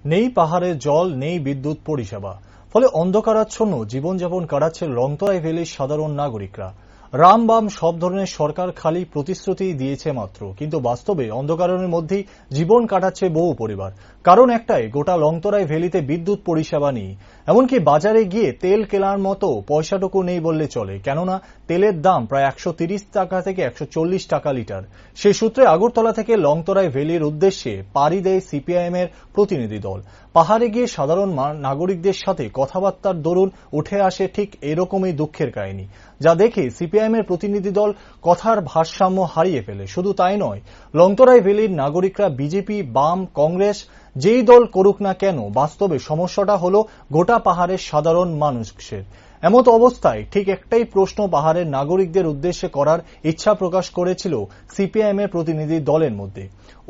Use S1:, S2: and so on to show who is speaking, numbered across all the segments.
S1: নেই পাহাড়ের জল, নেই বিদ্যুৎ পরিষেবা, ফলে অন্ধকারাচ্ছন্ন জীবনযাপন কাটাচ্ছে লংতরাই ভ্যালির সাধারণ নাগরিকরা। রাম বাম সব ধরনের সরকার খালি প্রতিশ্রুতি দিয়েছে মাত্র, কিন্তু বাস্তবে অন্ধকারের মধ্যেই জীবন কাটাচ্ছে বহু পরিবার। কারণ একটাই, গোটা লংতরাই ভ্যালিতে বিদ্যুৎ পরিষেবা নেই। এমনকি বাজারে গিয়ে তেল কেনার মতো পয়সাটুকু নেই বললে চলে, কেননা তেলের দাম প্রায় 130 টাকা থেকে 140 টাকা লিটার। সে সূত্রে আগরতলা থেকে লংতরাই ভ্যালির উদ্দেশ্যে পাড়ি দেয় সিপিআইএম এর প্রতিনিধি দল। পাহাড়ে গিয়ে সাধারণ নাগরিকদের সাথে কথাবার্তার দরুন উঠে আসে ঠিক এরকমই দুঃখের কাহিনী, যা দেখে সিপিআইএম এর প্রতিনিধি দল কথার ভারসাম্য হারিয়ে ফেলে। শুধু তাই নয়, লংতরাই ভ্যালির নাগরিকরা বিজেপি, বাম, কংগ্রেস যেই দল করুক না কেন, বাস্তবে সমস্যাটা হলো গোটা পাহাড়ের সাধারণ মানুষের। এমত অবস্থায় ঠিক একটাই প্রশ্ন পাহাড়ের নাগরিকদের উদ্দেশ্যে করার ইচ্ছা প্রকাশ করেছিল সিপিআইএম এর প্রতিনিধি দলের মধ্যে।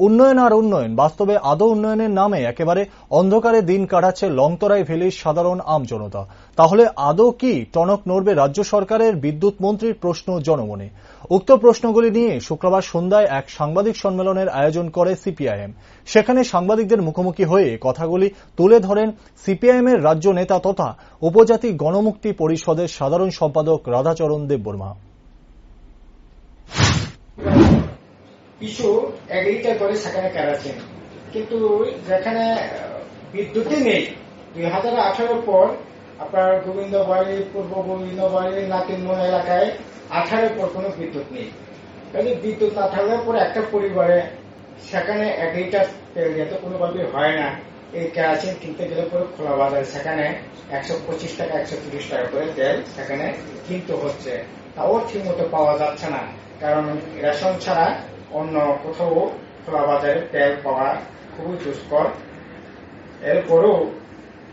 S1: উন্নয়ন আর উন্নয়ন, বাস্তবে আদৌ উন্নয়নের নামে একেবারে অন্ধকারে দিন কাটাচ্ছে লংতরাই ভ্যালির সাধারণ আমজনতা। তাহলে আদৌ কি টনক নড়বে রাজ্য সরকারের? বিদ্যুৎ মন্ত্রীর প্রশ্ন জনমনে। উক্ত প্রশ্নগুলি নিয়ে শুক্রবার সন্ধ্যায় এক সাংবাদিক সম্মেলনের আয়োজন করে সিপিআইএম। সেখানে সাংবাদিকদের মুখোমুখি হয়ে কথাগুলি তুলে ধরেন সিপিআইএম এর রাজ্য নেতা তথা উপজাতি গণমুক্তি পরিষদের সাধারণ সম্পাদক রাধাচরণ দেববর্মা।
S2: কিছু এগ্রিকালচার করে সেখানে কেরাচিন, কিন্তু যেখানে বিদ্যুৎই নেই 2018 পর আপনার গোবিন্দবাড়ি, পূর্ব গোবিন্দবাড়ি, নাতিনমো এলাকায় 18 পর কোনো বিদ্যুৎ নেই। বিদ্যুৎ না থাকলে পরে একটা পরিবারে সেখানে এগ্রিকালচার যেতে কোনোভাবে হয় না। এই কেরাচিন কিনতে গেলে পরে খোলা বাজারে সেখানে 125 টাকা 130 টাকা করে তেল সেখানে কিনতে হচ্ছে, তাও ঠিক মতো পাওয়া যাচ্ছে না। কারণ রেশন ছাড়া অন্য কোথাও খোলা বাজারে তেল পাওয়া খুবই দুষ্কর। এরপরেও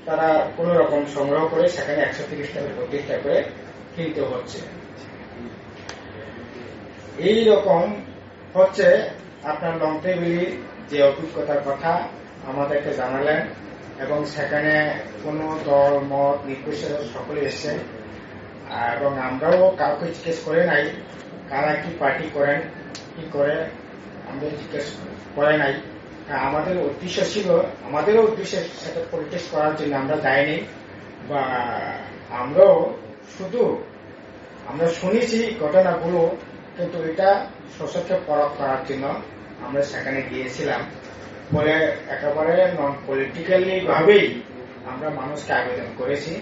S2: তারা কোন রকম সংগ্রহ করে সেখানে 130 টাকা 32 টাকা করে কিনতে হচ্ছে। এই রকম হচ্ছে আপনার লংতরাই ভ্যালির যে অভিজ্ঞতার কথা আমাদেরকে জানালেন, এবং সেখানে কোন দল মত নির্বিশেষে সকলে এসছেন, এবং আমরাও কাউকে জিজ্ঞেস করে নাই কারা কি পার্টি করেন কি করে, আমরা জিজ্ঞেস করে নাই। আমাদের উদ্দেশ্য ছিল, আমাদেরও উদ্দেশ্য সেটা পলিটিক্স করার জন্য আমরা যাইনি, বা আমরাও শুধু আমরা শুনেছি ঘটনাগুলো, কিন্তু এটা সশস্ত্র পরখ করার জন্য আমরা সেখানে গিয়েছিলাম। বলে একেবারে নন পলিটিক্যালি ভাবেই আমরা মানুষকে আবেদন করেছি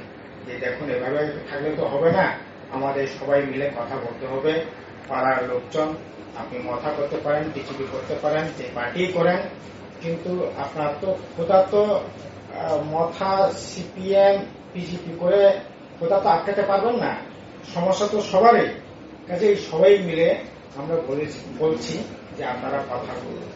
S2: যে দেখুন, এভাবে থাকলে তো হবে না, আমাদের সবাই মিলে কথা বলতে হবে। পাড়ার লোকজন, আপনি মথা করতে পারেন, টিচিপি করতে পারেন, যে পার্টি করেন, কিন্তু আপনার তো খোদা তো মথা সিপিএম বিজেপি করে খোদা তো আটকাতে পারবেন না, সমস্যা তো সবারই। কাজে সবাই মিলে আমরা বলছি যে আপনারা কথা বলুন।